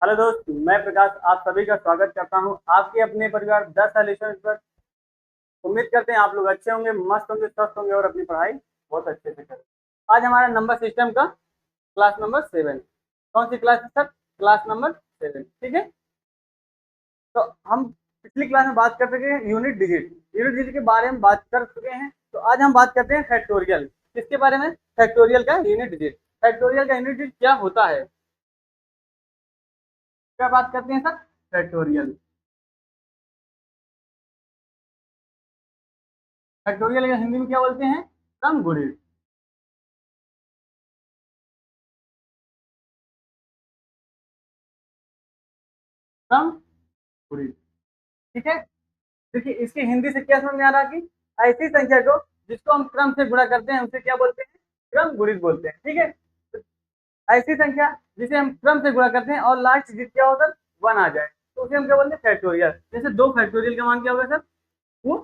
Hello दोस्त, मैं प्रकाश आप सभी का स्वागत करता हूं आपके अपने परिवार 10 सॉल्यूशन पर। उम्मीद करते हैं आप लोग अच्छे होंगे, मस्त होंगे, स्वस्थ होंगे और अपनी पढ़ाई बहुत अच्छे से करें। आज हमारा नंबर सिस्टम का क्लास नंबर 7। कौन सी क्लास है सर? क्लास नंबर 7, ठीक है। तो हम पिछली क्लास में बात कर चुके हैं यूनिट डिजिट के बारे में बात कर चुके हैं। तो आज हम बात करते हैं फैक्टोरियल। किसके बारे में? फैक्टोरियल का यूनिट डिजिट। फैक्टोरियल का यूनिट डिजिट क्या होता है? क्या बात करते हैं सर? फैक्टोरियल। फैक्टोरियल या हिंदी में क्या बोलते हैं? क्रम गुणित। क्रम गुणित, ठीक है। देखिए इसकी हिंदी से क्या समझ में आ रहा है कि ऐसी संख्या को जिसको हम क्रम से गुणा करते हैं उसे क्या बोलते हैं? क्रम गुणित बोलते हैं, ठीक है। तो ऐसी संख्या जिसे हम क्रम से गुणा करते हैं और लास्ट डिजिट क्या होता है? 1 आ जाए तो उसे हम क्या बोलते हैं? फैक्टोरियल। जैसे 2 फैक्टोरियल का मान क्या होगा सर? वो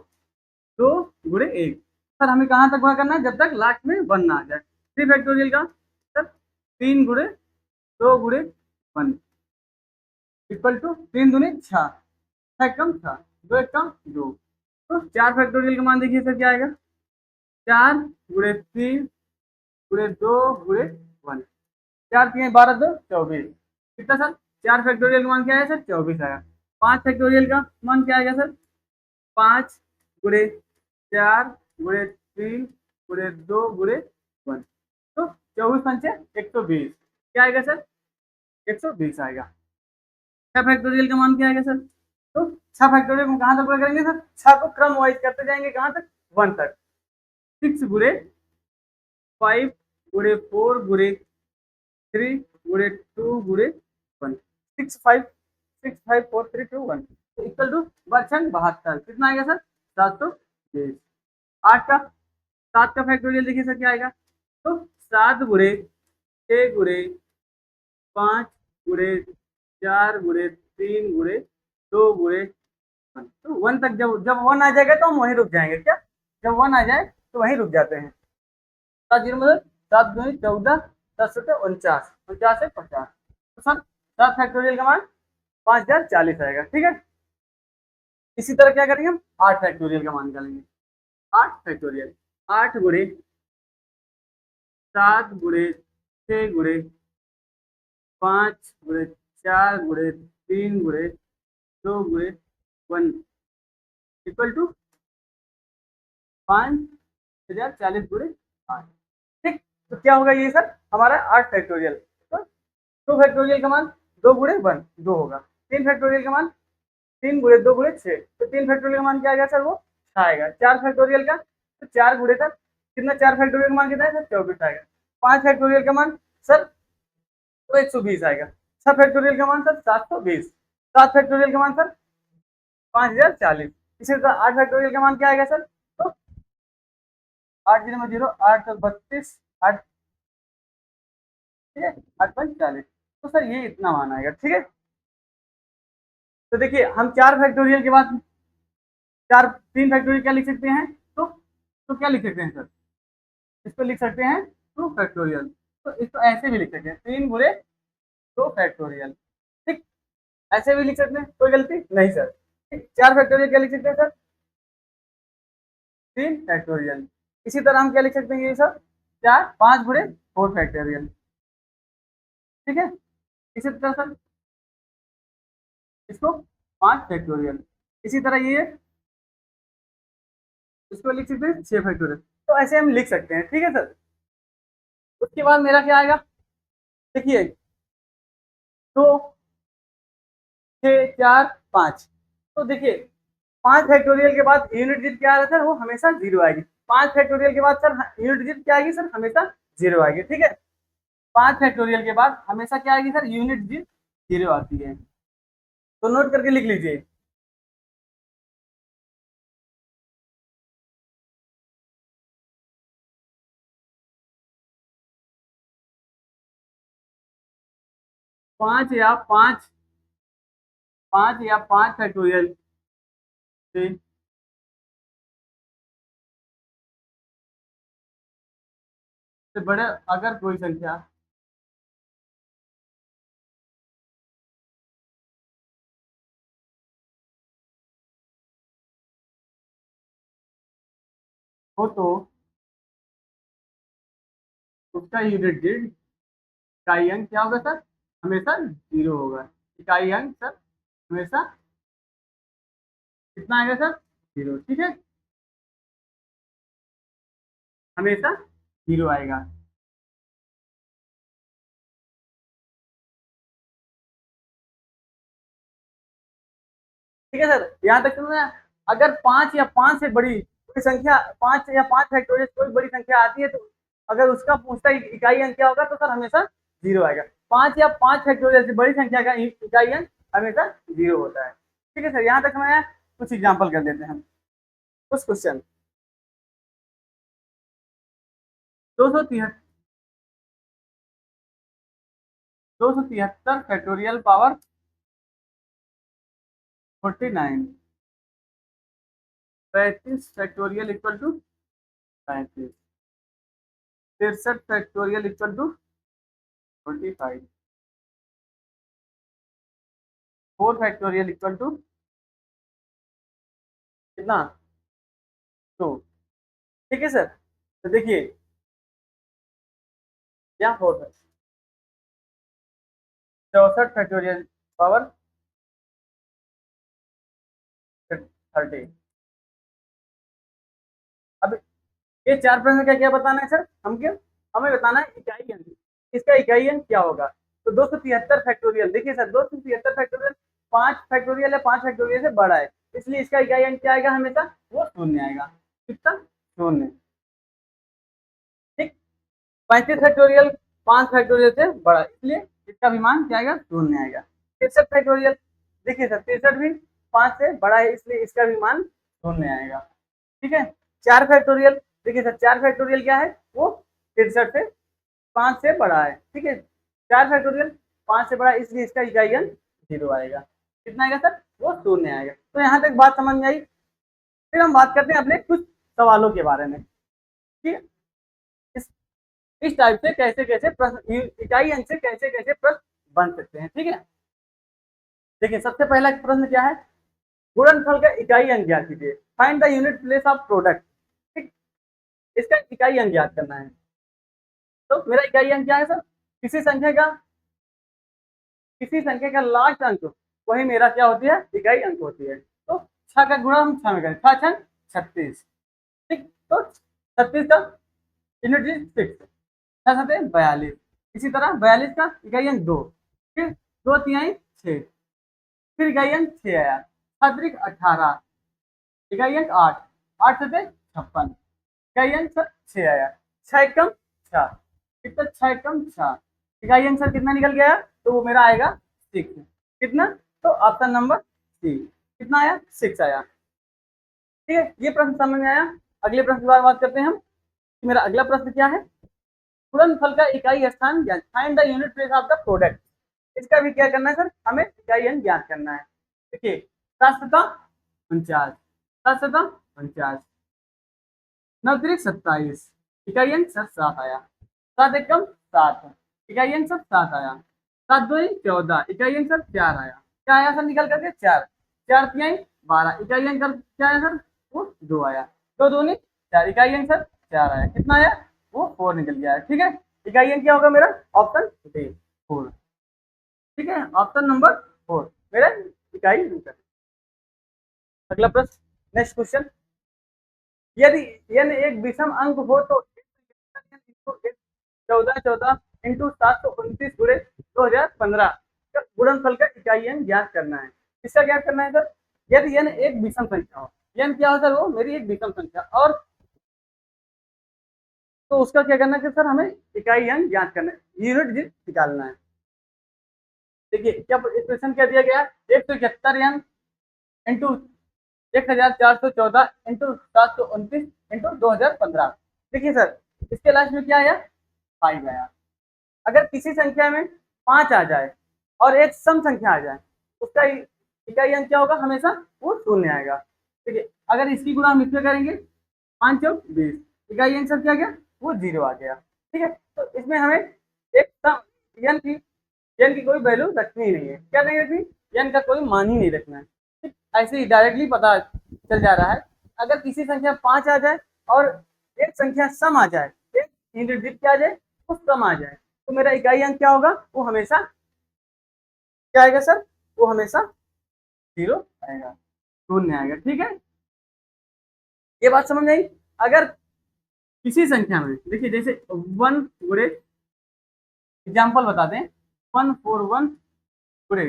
2 गुणे 1। सर हमें कहाँ तक गुणा करना है? जब तक लास्ट में 1 ना आ जाए। 3 फैक्टोरियल का सर 3 गुणे 2 गुणे 1 इक्वल टू 3 दूनी 6, 6 कम 6, 2 1 कम 2। तो 4 फैक्टोरियल का मान देखिए सर क्या आएगा? 4 गुणे 3 गुणे 2 गुणे 1। 4 3 12 2 24। कितना सर? 4 फैक्टोरियल का मान क्या है सर? 24 आया। 5 फैक्टोरियल का मान क्या आएगा सर? 5 गुणे 4 गुणे 3 गुणे 2 गुणे 1। तो 24 पंचे 120। क्या आएगा सर? 120 आएगा। 6 फैक्टोरियल का मान क्या आएगा सर? तो 6 फैक्टोरियल को कहाँ तक पूरा करेंगे सर? 6 को क्रम वाइज करते जाएंगे, कहाँ तक? 1 तक। 6 गुणे 5 गुणे 4 गुणे 3 गुणे 2 गुणे 1। 6 5 6 5 4 3 2 1 इक्वल टू 72। कितना आएगा सर? 720। 8 का 7 का फैक्टोरियल देखिए सर क्या आएगा? तो 7 गुणे 6 गुणे 5 गुणे 4 गुणे 3 गुणे 2 गुणे 1। तो 1 तक जब जब 1 आ जाएगा तो हम वहीं रुक जाएंगे क्या? जब 1 आ जाए तो वहीं रुक जाते हैं। 7 जीरो मतलब 7 दूनी 14, 10 सत्ते 49, 49 से 50। तो सर 7 फैक्टोरियल का मान 5040 आएगा, ठीक है। इसी तरह क्या करेंगे हम? 8 फैक्टोरियल का मान निकालेंगे। 8 फैक्टोरियल 8 गुणे 7 गुणे 6 गुणे 5 गुणे 4 गुणे 3 गुणे 1 इक्वल टू 5040 गुणे 8। ठीक। तो क्या होगा ये सर? हमारा 8 फैक्टोरियल। तो 2 फैक्टोरियल का मान 2 गुणे 1 2 होगा। 3 फैक्टोरियल का मान 3 गुणे 2 गुणे 6। तो 3 फैक्टोरियल का मान क्या आएगा सर? वो 6 आएगा। 4 फैक्टोरियल का तो 4 गुणे तक कितना? 4 फैक्टोरियल का मान कितना है सर? 24 आएगा। 5 फैक्टोरियल का मान सर तो 120 आएगा। 6 फैक्टोरियल का मान सर 720। 7 फैक्टोरियल का मान सर 5040। इसी तरह 8 फैक्टोरियल का मान क्या आएगा सर? तो 8 0 0 8 32 8, ठीक है। 8 5 40। तो सर ये इतना मान आएगा, ठीक है। तो देखिए हम 4 फैक्टोरियल के बाद 3 फैक्टोरियल क्या लिख सकते हैं? तो क्या लिख सकते हैं सर? इसको लिख सकते हैं 2 फैक्टोरियल। तो इसको ऐसे भी लिख सकते हैं 3 गुणे 2 फैक्टोरियल, ठीक। ऐसे भी लिख सकते हैं, कोई गलती नहीं सर। 4 फैक्टोरियल क्या लिख सकते हैं सर? 3 फैक्टोरियल। इसी तरह हम क्या लिख सकते हैं ये सर? 5 गुणे 4 फैक्टोरियल, ठीक है। इसी तरह सर इसको 5 फैक्टोरियल। इसी तरह ये इसको लिख सकते हैं 6 फैक्टोरियल। तो ऐसे हम लिख सकते हैं, ठीक है सर। उसके बाद मेरा क्या आएगा? देखिए 2 6 4 5। तो देखिए 5 फैक्टोरियल के बाद यूनिट डिजिट क्या आ रहा है सर? वो हमेशा 0 आएगी। 5 फैक्टोरियल के बाद सर यूनिट डिजिट क्या आएगी सर? हमेशा 0 आएगी, ठीक है। 5 फैक्टोरियल के बाद हमेशा क्या आएगी सर? यूनिट डिजिट 0 आती है। तो नोट करके लिख लीजिए। 5 या 5 से बड़े अगर कोई संख्या हो तो उसका यूनिट डिजिट इकाई अंक क्या होगा सर? हमेशा जीरो होगा। इकाई अंक सर हमेशा कितना आएगा सर? जीरो। ठीक है, हमेशा जीरो आएगा। ठीक है सर, यहाँ तक समझ में आया? अगर पांच या पांच से बड़ी कोई संख्या, पांच या पांच फैक्टोरियल कोई बड़ी संख्या आती है, तो अगर उसका पूछता है इकाई अंक क्या होगा, तो सर हमेशा जीरो आएगा। पांच या पांच फैक्टोरियल से बड़ी संख्या का इकाई अंक हमेशा जीरो होता है। ठीक है सर, यहाँ तक समझ में आया? कुछ एग्जाम्पल कर देते हैं। कुछ question. 273 273 factorial power 49, 35 factorial equal to 35, 63 factorial equal to 45, 4 factorial equal to कितना? 2। ठीक है सर, तो देखिए क्या 4 है, 64 फैक्टोरियल पावर 30। अब ये चार प्रश्न का क्या बताना है सर? हमें बताना है इकाई अंक, इसका इकाई अंक क्या होगा। तो 273 फैक्टोरियल, देखिए सर 273 फैक्टोरियल 5 फैक्टोरियल है, 5 फैक्टोरियल से बड़ा है, इसलिए इसका इकाई अंक क्या आएगा? हमेशा वो शून्य आएगा। कितना? शून्य। ठीक। 35 फैक्टोरियल 5 फैक्टोरियल से बड़ा, इसलिए इसका भी मान क्या आएगा? शून्य आएगा। 63 फैक्टोरियल, देखिए सर 63 भी 5 से बड़ा है, इसलिए इसका भी मान शून्य आएगा। ठीक है। 4 फैक्टोरियल, देखिए सर 4 फैक्टोरियल क्या है? वो 63 से 5 से बड़ा है। ठीक है, 4 फैक्टोरियल 5 से बड़ा है, इसलिए इसका इकाई अंक जीरो आएगा। कितना आएगा सर? वो शून्य आएगा। तो यहाँ तक बात समझ में आई। फिर हम बात करते हैं अपने कुछ सवालों के बारे में। ठीक है, इस इस टाइप से कैसे कैसे प्रश्न, इकाई अंक से कैसे कैसे प्रश्न बन सकते हैं। ठीक है, देखिए सबसे पहला प्रश्न क्या है? गुणनफल का इकाई अंक ज्ञात कीजिए। Find the unit place of product. ठीक, इसका इकाई अंक ज्ञात करना है। तो मेरा इकाई अंक क्या है सर? किसी संख्या का किसी संख्या का लास्ट अंक, वही मेरा क्या होती है? इकाई अंक होती है। तो 6 का गुणा हम 6 में करें, 6 6 36। ठीक, तो 36 का यूनिट इज 6, 6 7 42। इसी तरह 42 का इकाई अंक 2, फिर 2 तिहाई 6, फिर इकाई अंक 6 आया, 7 18, इकाई अंक 8, 8 7 56, इकाई अंक सर 6 आया, 6 एकम 6, कितना? 6 एकम 6, इकाई अंक सर कितना निकल गया? तो वो मेरा आएगा 6। कितना? तो ऑप्शन नंबर सी। कितना आया? 6 आया। ठीक है, ये प्रश्न समझ में आया। अगले प्रश्न की बात करते हैं हम। मेरा अगला प्रश्न क्या है? गुणनफल का इकाई स्थान ज्ञात, find the unit place of the product. इसका भी क्या करना है सर? हमें इकाई अंक ज्ञात करना है। देखिए 7 49, 7 49, 9 27, इकाई अंक सर 7 आया, 7 एकम 7, इकाई अंक सर 7 आया, 7 2 14, इकाई अंक सर 4 आया। क्या आया सर निकल करके? 4, 4 तिहाई 12, इकाई अंक सर क्या आया सर? वो 2 आया, 2 दूनी 4, इकाई अंक सर 4 आया। कितना आया? वो 4 निकल गया है। ठीक है, इकाई अंक क्या होगा मेरा? Option D, 4। ठीक है, ऑप्शन नंबर 4 मेरा इकाई अंक है। अगला प्रश्न, नेक्स्ट क्वेश्चन। यदि n एक विषम अंक हो तो 1414 इंटू 729 गुणे 2015 का गुणनफल का इकाई अंक ज्ञात करना है। किसका ज्ञात करना है सर? यदि n एक विषम संख्या हो, n क्या हो सर? वो मेरी एक विषम संख्या, और तो उसका क्या करना है सर? हमें इकाई अंक ज्ञात करना है, यूनिट निकालना है। देखिए क्या क्वेश्चन क्या दिया गया है? 171 n इंटू 1414 इंटू 729 इंटू 2015। देखिए सर इसके लास्ट में क्या आया? 5 आया। अगर किसी संख्या में 5 आ जाए और एक सम संख्या आ जाए, उसका इकाई अंक क्या होगा? हमेशा वो शून्य आएगा। ठीक है, अगर इसकी गुणा हम इसमें करेंगे, 5 चौक 20, इकाई अंक सर क्या गया? वो 0 आ गया। ठीक है, तो इसमें हमें एक सम एन की कोई वैल्यू रखनी ही नहीं है। क्या नहीं रखनी? एन का कोई मान ही नहीं रखना है। ठीक, ऐसे ही डायरेक्टली पता चल जा रहा है। अगर किसी संख्या 5 आ जाए और एक संख्या सम आ जाए, एक इंटू डिजिट क्या आ जाए, वो सम आ जाए, तो मेरा इकाई अंक क्या होगा, वो हमेशा क्या आएगा सर, वो हमेशा 0 आएगा, शून्य आएगा। ठीक है, ये बात समझ आई। अगर किसी संख्या में देखिए, जैसे 1 गुणे, एग्जाम्पल बताते हैं, 141 गुणे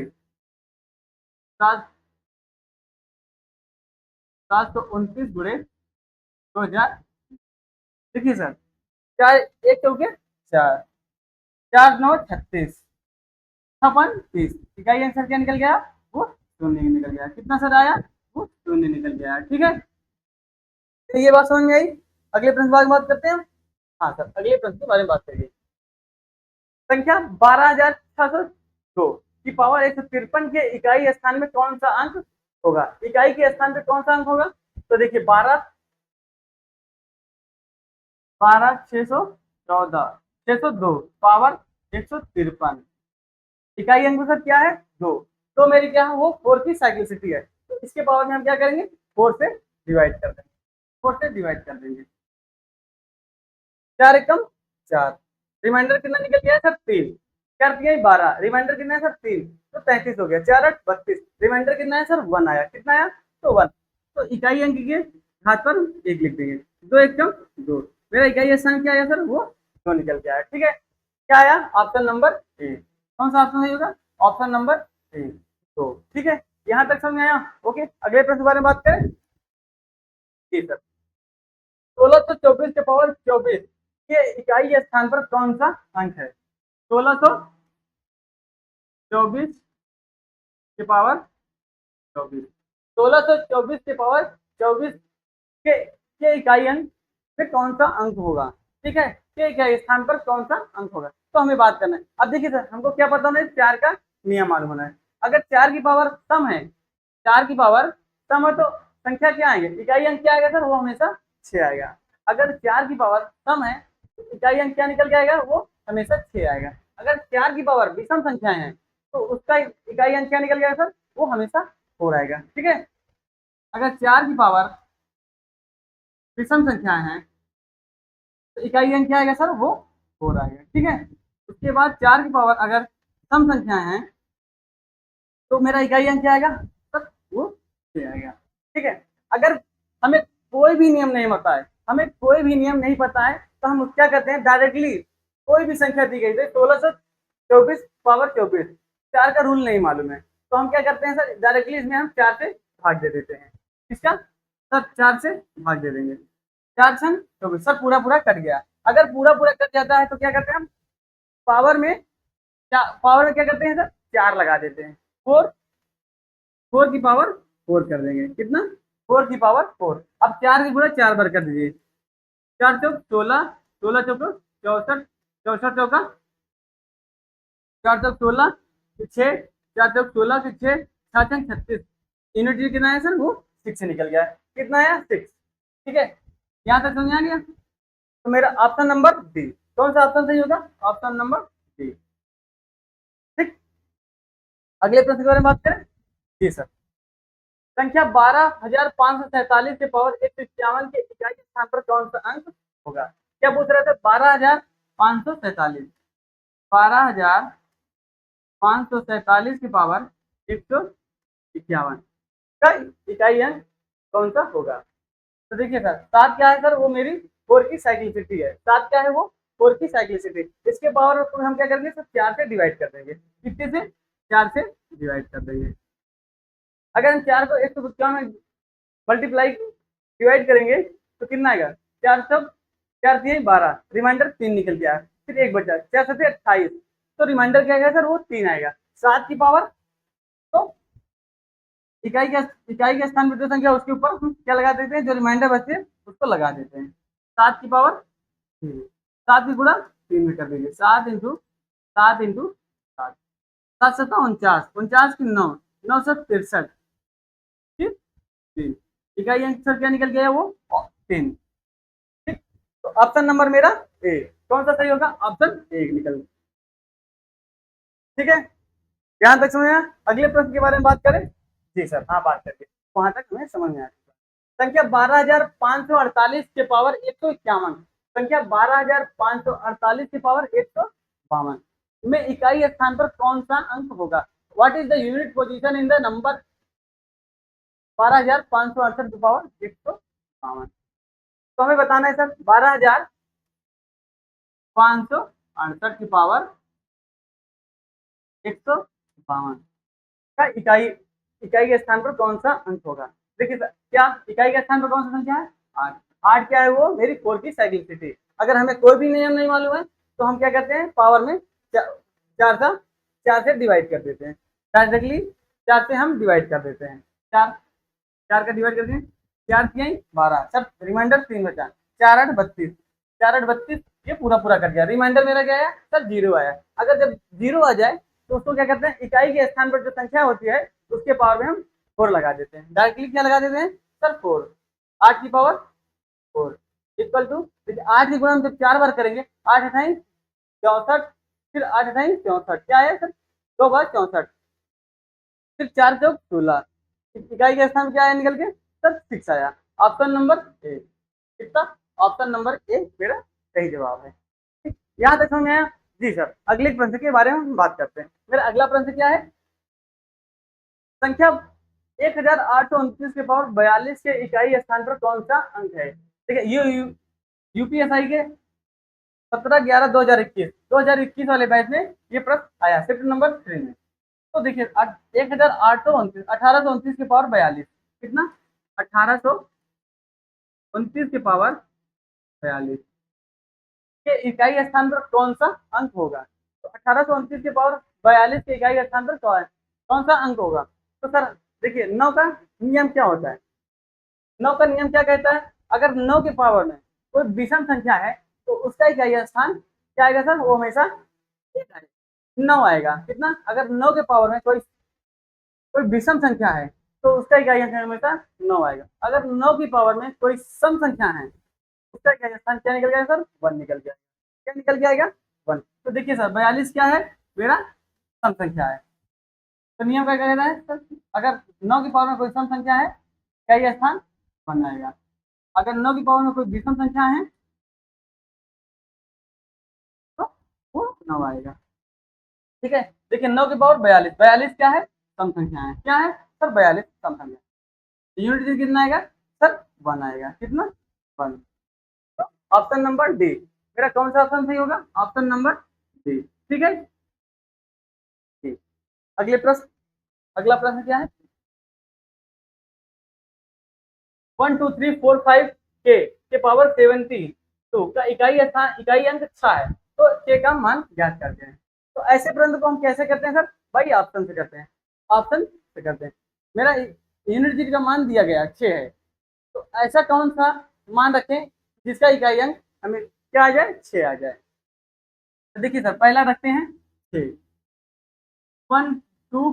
729 गुणे 2000। देखिए सर, चार एक चौके चार, 4 9 36, 6 30, इकाई आंसर क्या निकल गया, वो शून्य निकल गया। कितना सर आया, वो शून्य निकल गया। ठीक है, तो ये बात समझ में आई। अगले प्रश्न की बात करते हैं। हाँ सर, अगले प्रश्न के बारे में बात करिए। संख्या 12,602 की पावर 153 के इकाई स्थान में कौन सा अंक होगा, इकाई के स्थान पे कौन सा अंक होगा, तो देखिए 12,614 602 पावर 153, इकाई अंक सर क्या है, 2, तो मेरी क्या है, वो 4 की साइक्लिसिटी है, तो इसके पावर में हम क्या करेंगे, 4 से डिवाइड कर देंगे, 4 से डिवाइड कर देंगे। 4 एकम 4, रिमाइंडर कितना निकल गया सर, 3, कर दिया 12, रिमाइंडर कितना है सर, 3, तो 33 हो गया, 4 8 32, रिमाइंडर कितना है सर, 1 आया, कितना आया, तो 1, तो इकाई अंक के हाथ पर 1 लिख देंगे, 2 एकम 2, मेरा इकाई स्थान क्या आया सर, वो 2 निकल के आया। ठीक है, क्या आया, ऑप्शन नंबर ए, कौन सा ऑप्शन सही होगा, ऑप्शन नंबर ए, तो ठीक है, यहाँ तक समझ में आया। ओके, अगले प्रश्न के बारे में बात करें। जी सर, 1624 के पावर 24 के इकाई स्थान पर कौन सा अंक है, 1624 के पावर 24, 1624 के पावर 24 के इकाई अंक में कौन सा अंक होगा, ठीक है, के इकाई स्थान पर कौन सा अंक होगा, तो हमें बात करना है। अब देखिए सर, हमको क्या पता होना है, 4 का नियम मालूम होना है। अगर 4 की पावर सम है, 4 की पावर सम है, तो संख्या क्या आएगी, इकाई अंक क्या आएगा सर, वो हमेशा 6 आएगा। अगर 4 की पावर सम है, तो इकाई अंक क्या निकल के आएगा, वो हमेशा 6 आएगा। अगर 4 की पावर विषम संख्याएं हैं, तो उसका इकाई अंक क्या निकल गया सर, वो हमेशा 4 आएगा। ठीक है, अगर 4 की पावर विषम संख्याएं हैं, तो इकाई अंक क्या आएगा सर, वो 4 आएगा। ठीक है, उसके बाद 4 की पावर अगर सम संख्याएं हैं, तो मेरा इकाई अंक क्या आएगा सर, वो 6 आएगा। ठीक है, अगर हमें कोई भी नियम नहीं पता है, हमें कोई भी नियम नहीं पता है, तो हम क्या करते हैं, डायरेक्टली कोई भी संख्या दी गई है, 1624 पावर 24, 4 का रूल नहीं मालूम है, तो हम क्या करते हैं सर, डायरेक्टली इसमें हम 4 से भाग दे देते हैं। किसका सर, 4 से भाग दे देंगे, 4 छन 24, सर पूरा पूरा कट गया। अगर पूरा पूरा कट जाता है, तो क्या करते हैं हम, पावर में पावर में क्या करते हैं सर, 4 लगा देते हैं, 4, 4 की पावर 4 कर देंगे, कितना, 4 की पावर 4। अब 4 की गुणा 4 बार कर दीजिए, 4 चौक 16, 16 चौक 64, 64 चौका 4 चौक 16, 6, 4 चौक 16 से 6, 7 छंग 36, यूनिट जी कितना है सर, वो 6 से निकल गया है, कितना आया 6। ठीक है, यहाँ तक समझ आ गया, तो मेरा ऑप्शन नंबर डी, कौन सा ऑप्शन सही होगा, ऑप्शन नंबर डी। ठीक, अगले प्रश्न के बारे में बात करें। जी सर, संख्या 12,547 के पावर 151 के इकाई स्थान पर कौन सा अंक होगा, क्या पूछ रहे थे, 12,547, 12,547 की पावर 151 का इकाई अंक कौन सा होगा, तो देखिए सर, 7 क्या है सर, वो मेरी 4 की साइक्लिसिटी है, 7 क्या है, वो 4 की साइक्लिसिटी, इसके पावर को हम क्या करेंगे सर, 4 से डिवाइड कर देंगे, कितने से, 4 से डिवाइड कर देंगे। अगर हम 4 को 151 में मल्टीप्लाई डिवाइड करेंगे, तो कितना आएगा, 4 सब 4 दिए 12, रिमाइंडर 3 निकल गया, फिर 1 बचा, 4 7 28, तो रिमाइंडर क्या आएगा सर, वो 3 आएगा। 7 की पावर, तो इकाई के स्थान पर जो संख्या उसके ऊपर हम क्या लगा देते हैं, जो रिमाइंडर बचे उसको लगा देते हैं, 7 की पावर 3, 7 की गुणा 3 में कर देंगे, 7 इंटू 7 इंटू 7, 7 7 49, 49 की 9, 963, ठीक, 3, इकाई आंसर क्या निकल गया, वो 3। ठीक, तो ऑप्शन नंबर मेरा ए, कौन सा सही होगा, ऑप्शन ए निकल। ठीक है, यहाँ तक समझ में आया। अगले प्रश्न के बारे में बात करें। जी सर, हाँ बात करके वहां तक हमें समझ में आया। संख्या 12,548 के पावर 151, संख्या 12,548 के पावर 152 में इकाई स्थान पर कौन सा अंक होगा? What is the unit position in the number 12,568 के पावर 152? तो हमें बताना है सर 12,568 की पावर 152 का इकाई के स्थान पर कौन सा अंक होगा? देखिए सर, क्या इकाई के स्थान पर कौन सा संख्या है? 8। 8 क्या है? वो मेरी 4 की साइक्लिसिटी। अगर हमें कोई भी नियम नहीं मालूम है तो हम क्या करते हैं, पावर में 4 से डिवाइड कर देते हैं। डायरेक्टली 4 से हम डिवाइड कर देते हैं। 4 का डिवाइड करते हैं, 4 3 12 सर, रिमाइंडर 3 बचा, 4 8 32, 4 8 32, ये पूरा कर गया। रिमाइंडर मेरा क्या आया सर? 0 आया। अगर जब 0 आ जाए तो उसको क्या करते हैं, इकाई के स्थान पर जो संख्या होती है उसके पावर में हम 4 लगा देते हैं। डायरेक्टली क्या लगा देते हैं सर? 4। 8 की पावर 4 इक्वल टू, देखिए 8 की गुणा हम जब 4 बार करेंगे, 8 अठाई 64, फिर 8 अठाई 64, क्या है सर? 2 बार 64, फिर 4 चौक 16, इकाई के स्थान क्या आया निकल के सर? 6 आया। ऑप्शन नंबर ए, कितना? ऑप्शन नंबर ए मेरा सही जवाब है। ठीक, यहाँ तक समझ में आया? जी सर, अगले प्रश्न के बारे में हम बात करते हैं। मेरा अगला प्रश्न क्या है? संख्या 1829 के पावर 42 के इकाई स्थान पर कौन सा अंक है? ठीक है, ये यूपीएसआई के 17/11/2021 वाले बैच में ये प्रश्न आया, शिफ्ट नंबर 3 में। तो देखिए 1829 के पावर 42, कितना? 1829 के पावर 42 के इकाई स्थान पर कौन सा अंक होगा? तो 1829 के पावर 42 के इकाई स्थान पर कौन सा अंक होगा? तो सर देखिए 9 का नियम क्या होता है? 9 का नियम क्या कहता है? अगर 9 के पावर में कोई विषम संख्या है तो उसका इकाई स्थान क्या आएगा सर? वो हमेशा 9 आएगा। कितना? अगर 9 के पावर में कोई विषम संख्या है तो उसका इकाई हमेशा 9 आएगा। अगर 9 की पावर में कोई सम संख्या है उसका इकाई स्थान क्या निकल गया सर? 1 निकल गया। क्या निकल के आएगा? 1। तो देखिए सर 42 क्या है? मेरा सम संख्या है। तो नियम क्या कह रहा है सर? अगर 9 की पावर में कोई सम संख्या है, क्या ये स्थान 1 आएगा। अगर 9 की पावर में कोई विषम संख्या है तो वो 9 आएगा। ठीक है, देखिए 9 की पावर 42, 42 क्या है? सम संख्या है। क्या है सर? 42 सम संख्या। यूनिट डिजिट कितना आएगा सर? 1 आएगा। कितना? 1। तो ऑप्शन नंबर डी मेरा कौन सा ऑप्शन सही होगा? Option number D. ठीक है, ठीक। अगला प्रश्न क्या है? 1 2 3 4 5 के पावर 72 का इकाई अंक 6 है, तो के का मान ज्ञात करते हैं। तो ऐसे प्रश्न को हम कैसे करते हैं सर? भाई ऑप्शन से करते हैं। ऑप्शन से करते हैं। मेरा यूनिट डिजिट का मान दिया गया 6 है, तो ऐसा कौन सा मान रखें जिसका इकाई अंक हमें क्या आ जाए? 6 आ जाए। तो देखिए सर पहला रखते हैं 6। 1 2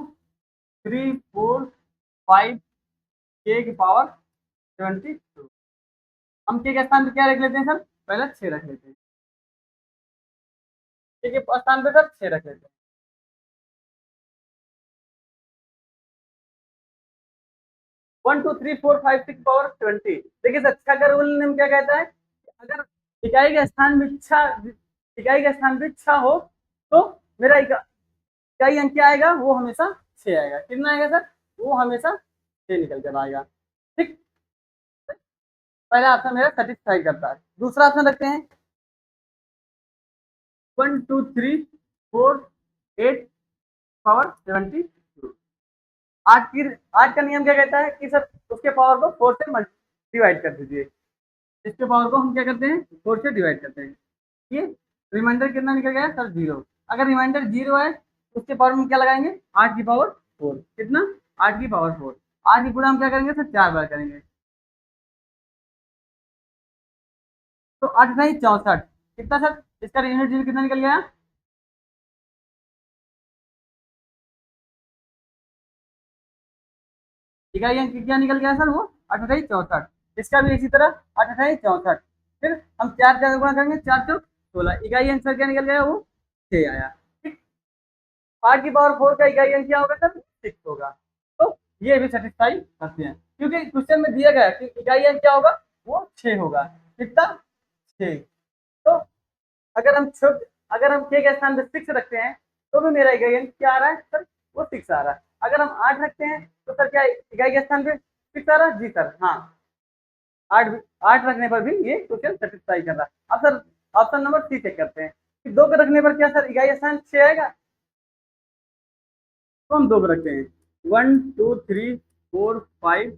3 4 5 के की पावर 72। हम के स्थान पे क्या रख लेते हैं सर? पहले 6 रख लेते हैं। के स्थान पे सर 6 रख लेते हैं। 1 2 3 4 5 6 पावर 20। देखिए सर छह का रूल नेम क्या कहता है? अगर इकाई का स्थान भी छह हो तो मेरा इकाई अंक क्या आएगा? वो हमेशा 6 आएगा। कितना आएगा सर? वो हमेशा 6 निकल कर आएगा। ठीक, पहला ऑप्शन मेरा सेटिस्फाई करता है। दूसरा ऑप्शन रखते हैं 1 2 3 4 8 पावर 72। 8 का नियम क्या कहता है कि सर उसके पावर को 4 से डिवाइड कर दीजिए। इसके पावर को हम क्या करते हैं? 4 से डिवाइड करते हैं। ये रिमाइंडर कितना निकल गया सर? 0। अगर रिमाइंडर 0 है तो उसके पावर में क्या लगाएंगे? 8 की पावर 4। कितना? 8 की पावर 4। 8 की गुणा हम क्या करेंगे सर? 4 बार करेंगे, तो 8 नहीं 64, कितना सर? इसका यूनिट डिजिट कितना निकल गया? इकाई अंक क्या निकल गया सर? वो 8 64। इसका भी इसी तरह 8 64। फिर हम 4 4 गुणा करेंगे, 4 चौक 16, इकाई अंक सर क्या निकल गया? वो 6 आया। ठीक, 8 की पावर 4 का इकाई अंक क्या होगा सर? 6 होगा। तो ये भी सेटिस्फाई करते हैं। क्योंकि क्वेश्चन में दिया गया है कि इकाई अंक क्या होगा, वो 6 होगा। कितना, 6। तो अगर हम के स्थान पे 6 रखते हैं तो भी मेरा इकाई अंक क्या आ रहा है सर, वो 6 आ रहा है। अगर हम 8 रखते हैं तो सर क्या इकाई के स्थान पे 6 आ रहा है, जी सर हाँ। 8 8 रखने पर भी ये क्वेश्चन सेटिस्फाई कर रहा है। अब sir option number C check करते हैं कि 2 के रखने पर क्या सर इकाई स्थान 6 आएगा। तो हम 2 को रखते हैं, 1 2 3 4 5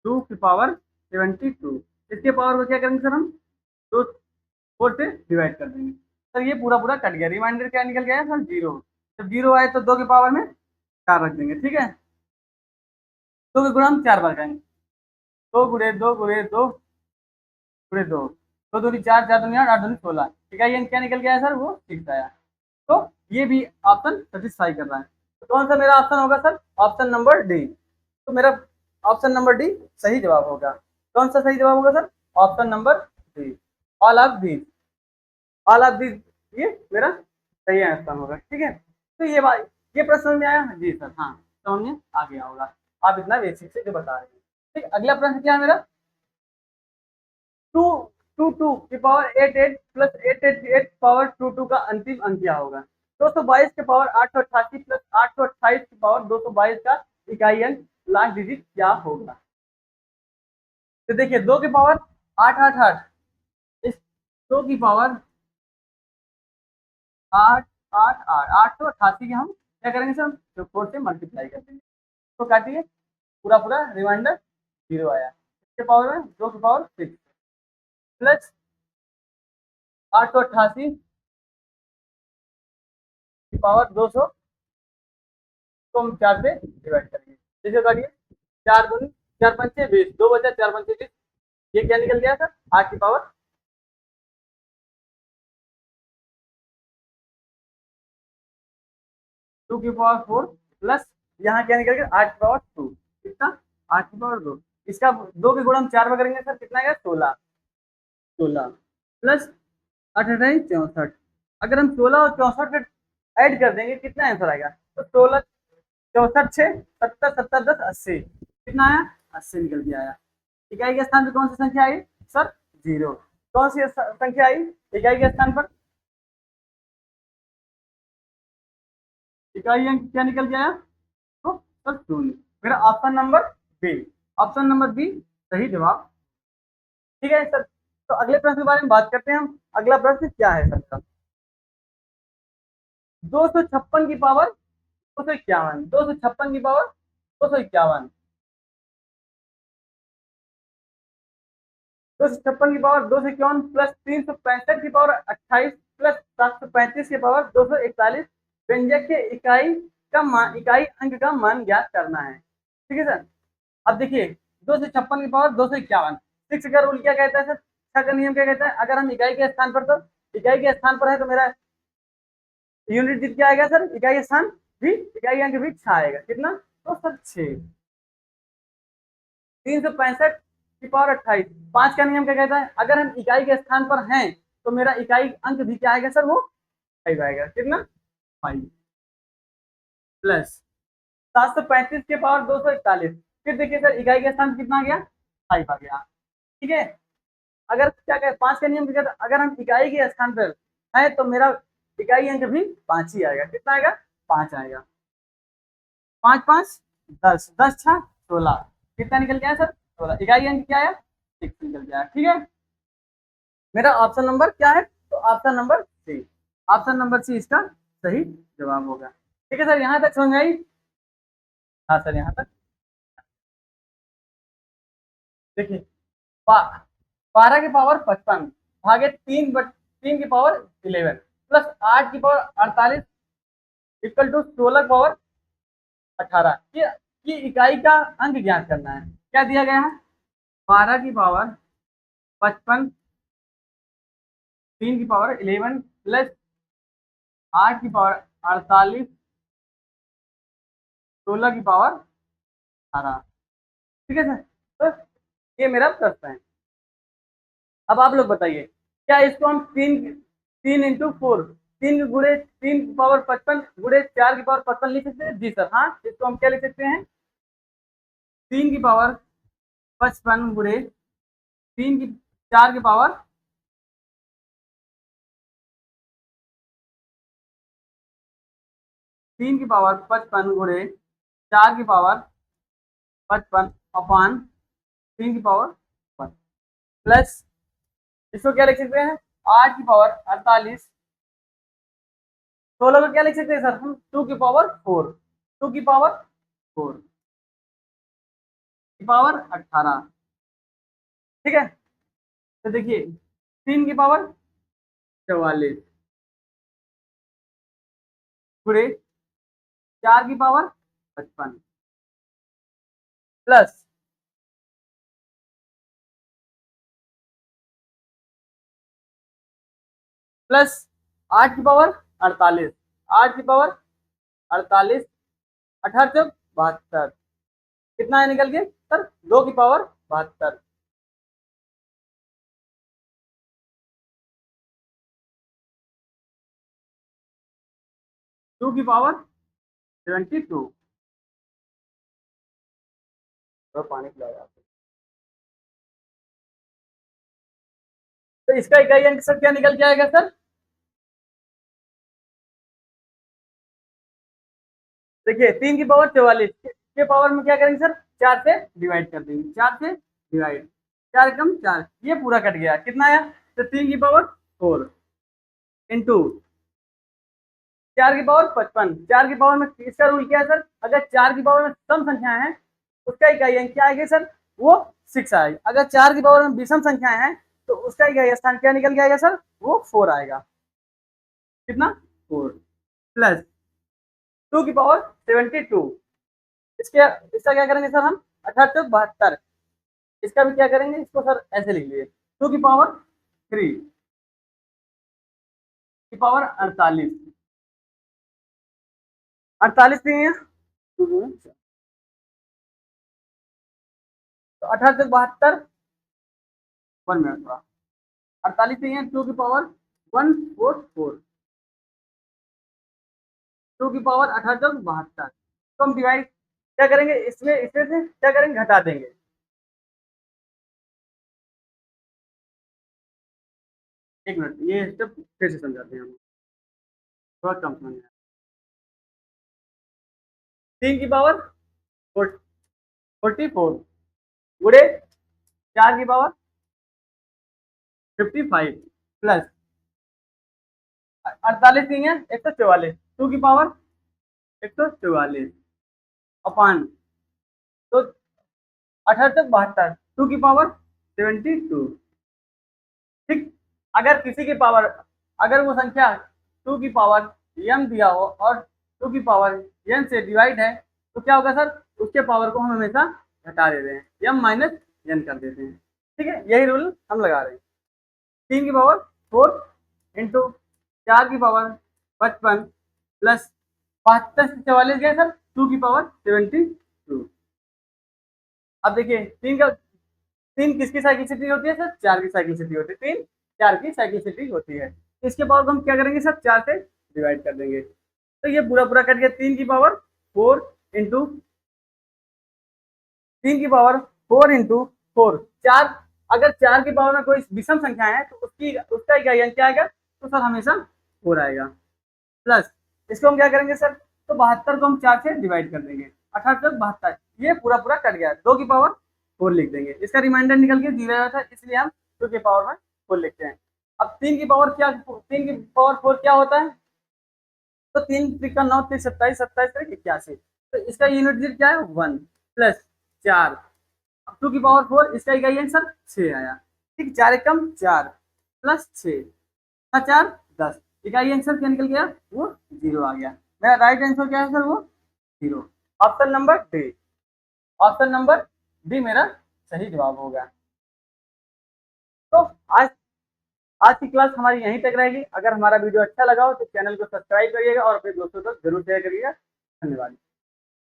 2 की पावर 72। इसके पावर को क्या करेंगे सर, हम दो 4 से डिवाइड कर देंगे। सर ये पूरा पूरा कट गया, रिमाइंडर क्या निकल गया है सर, 0। जब 0 आए तो 2 की पावर में 4 रख देंगे, ठीक है। 2 के गुणा हम 4 बार करेंगे, 2 गुणे 2 गुणे 2 गुणे 2, 2 दूनी 4, 4 दूनी 8, 8 दूनी 16। इकाई अंक क्या निकल गया है सर, वो 6 आया। तो ये भी ऑप्शन सेटिस्फाई कर रहा है। तो कौन सा मेरा ऑप्शन होगा सर, ऑप्शन नंबर डी। तो मेरा ऑप्शन नंबर डी सही जवाब होगा। कौन सा सही जवाब होगा sir, option number D, all of these. All of these ये मेरा सही आंसर होगा, ठीक है। तो ये बात, ये प्रश्न समझ में आया जी सर, हाँ समझ में आ गया होगा। आप इतना बेसिक से जो बता रहे हैं। ठीक, अगला प्रश्न क्या है मेरा, टू टू टू की पावर 88 प्लस 888 पावर 22 का अंतिम अंक क्या होगा। 222 के पावर 888 प्लस 828 की पावर 222 का इकाई अंक लास्ट डिजिट क्या होगा। तो देखिए 2 की पावर 888, इस 2 की पावर 888 के हम क्या करेंगे सर, तो 4 से मल्टीप्लाई कर देंगे। तो काटिए, पूरा पूरा रिमाइंडर 0 आया। इसके पावर में 2 की पावर 6 प्लस 888 की पावर 200 को हम 4 से डिवाइड करेंगे। जैसे काटिए, 4 दूनी 4 पंचे 20, 2 बचा 4 पंचे 20, ये क्या निकल गया सर, 8 की पावर 2 की पावर 4 प्लस यहाँ क्या निकल गया, 8 की पावर 2, कितना, 8 की पावर 2। इसका 2 के गुणा हम 4 में करेंगे सर, कितना आएगा, 16। 16 प्लस 8 64, अगर हम 16 और 64 ऐड कर देंगे कितना आंसर आएगा, तो 16 64 6 70 70 10 80, कितना आया, 80 निकल के आया। इकाई के स्थान पर कौन सी संख्या आई सर, 0। कौन सी संख्या आई इकाई के स्थान पर, इकाई अंक क्या निकल के आया, तो सर 0। मेरा option number B, option number B सही जवाब। ठीक है सर, तो अगले प्रश्न के बारे में बात करते हैं हम। अगला प्रश्न क्या है सर का, 256 की पावर 251, 256 की पावर 251, 256 की पावर 251 प्लस 365 की पावर 28 प्लस 735 की पावर 241 व्यंजक के इकाई अंक का मान ज्ञात करना है। ठीक है सर। अब देखिए 256 की पावर 251, सिक्स का रूल क्या कहता है सर, छह का नियम क्या कहता है, अगर हम इकाई के स्थान पर, तो इकाई के स्थान पर है तो मेरा यूनिट डिजिट क्या आएगा सर, इकाई स्थान भी, इकाई अंक भी 6 आएगा, कितना, तो सर 6। 365 की पावर 28, 5 का नियम क्या कहता है, अगर हम इकाई के स्थान पर हैं तो मेरा इकाई अंक भी क्या आएगा सर, वो 5 आएगा, कितना, 5 प्लस 735 के पावर 241। फिर देखिए सर इकाई के स्थान कितना आ गया, 5 आ गया। ठीक है, अगर क्या कहते 5 का नियम क्या कहता है, अगर हम इकाई के स्थान पर है तो मेरा इकाई अंक भी 5 ही आएगा, कितना आएगा, 5 आएगा। 5 5 10, 10 6 16, कितना निकल गया सर, 16। इकाई अंक क्या है, 6 निकल गया। ठीक है, मेरा ऑप्शन नंबर क्या है, तो option number C, option number C इसका सही जवाब होगा। ठीक है सर, यहाँ तक समझ में आई, हाँ सर यहाँ तक। देखिए 12 की पावर 55 भागे 3 की पावर 11 प्लस 8 की पावर 48 इक्वल टू 16 की पावर 18 की इकाई का अंक ज्ञात करना है। क्या दिया गया है, 12 की पावर 55, 3 की पावर 11 प्लस 8 की पावर 48, 16 की पावर 18। ठीक है सर, तो ये मेरा प्रश्न है। अब आप लोग बताइए, क्या इसको हम 3 3 इंटू 4, 3 की पावर 55 गुणे 4 की पावर 55 लिख सकते हैं, जी सर हाँ, इसको हम क्या लिख सकते हैं, 3 की पावर 55 गुणे 3 की 4 की पावर 3 की पावर 55 गुणे 4 की पावर 55 अपान 3 की पावर 1 प्लस इसको क्या लिख सकते हैं 8 की पावर 48। 16 को क्या लिख सकते हैं सर हम 2 की पावर 4, 2 की पावर 4 की पावर 18। ठीक है, तो देखिए 3 की पावर 44 गुणे 4 की पावर 55 प्लस 8 की पावर 48, 8 की पावर 48, 18 72 कितना है निकल के सर 2 की पावर 72। टू की पावर 72। तो पानी पिलाया आपको। तो इसका इकाई अंक सर क्या निकल के आएगा सर, देखिए 3 की पावर 44 के पावर में क्या करेंगे सर 4 से डिवाइड कर देंगे, 4 से डिवाइड, 4 कम 4, ये पूरा कट गया, कितना आया तो 3 की पावर 4 इंटू 4 की पावर 55। 4 की पावर में इसका रूल क्या है सर, अगर 4 की पावर में सम संख्या है उसका इकाई अंक क्या आएगा सर, वो 6 आएगा। अगर 4 की पावर में विषम संख्या है तो उसका इकाई स्थान क्या निकल के आएगा सर, वो 4 आएगा। कितना 4 प्लस 2 की पावर 72। इसके इसका क्या करेंगे सर हम 1872, इसका भी क्या करेंगे, इसको सर ऐसे लिख लीजिए 2 की पावर 3 की पावर 48, 48 नहीं है तो 1872 1 मिनट थोड़ा, 48 नहीं है 2 की पावर 144, 2 की पावर 1872। तो हम डिवाइड क्या करेंगे, इसमें इसमें से क्या करेंगे घटा देंगे। एक मिनट ये स्टेप फिर से समझाते हैं हम, थोड़ा कम समझ में। 3 की पावर 44 गुणे 4 की पावर 55 प्लस 48 नहीं है 144, 2 की पावर 144 अपान तो 1872 2 की पावर 72। ठीक, अगर किसी की पावर, अगर वो संख्या 2 की पावर m दिया हो और 2 की पावर n से डिवाइड है तो क्या होगा सर, उसके पावर को हम हमेशा घटा देते हैं, m माइनस n कर देते हैं। ठीक है, यही रूल हम लगा रहे हैं। 3 की पावर 4 इंटू 4 की पावर 55 प्लस 72 से 44 गए सर 2 की पावर 72। अब देखिए 3 किसकी साइक्लिसिटी होती है सर, 4 की साइक्लिसिटी होती है, 3 4 की साइक्लिसिटी होती है। इसके पावर को हम क्या करेंगे सर 4 से डिवाइड कर देंगे, तो ये पूरा पूरा कट गया 3 की पावर 4 इंटू 3 की पावर 4 इंटू 4 4, अगर 4 की पावर में कोई विषम संख्या है तो उसकी उसका इकाई अंक क्या आएगा, तो सर हमेशा 4 आएगा। प्लस इसको हम क्या करेंगे सर, तो 72 को हम 4 से डिवाइड कर देंगे, 1872 ये पूरा पूरा कट गया, 2 की पावर 4 लिख देंगे, इसका रिमाइंडर निकल के 0 आया था इसलिए हम 2 की पावर में 4 लिखते हैं। अब 3 की पावर क्या, 3 की पावर 4 क्या होता है, तो 3 त्रिका 9 3 27 27 तक 81, तो इसका यूनिट डिजिट क्या है 1 प्लस 4। अब 2 की पावर 4 इसका इकाई आंसर 6 आया। ठीक, 4 एकम 4 प्लस 6 4 10, इकाई आंसर क्या निकल गया, वो 0 आ गया। मेरा राइट आंसर क्या है सर, वो 0। Option number D, option number D मेरा सही जवाब होगा। तो आज आज की क्लास हमारी यहीं तक रहेगी। अगर हमारा वीडियो अच्छा लगा हो तो चैनल को सब्सक्राइब करिएगा और अपने दोस्तों तक जरूर शेयर करिएगा। धन्यवाद।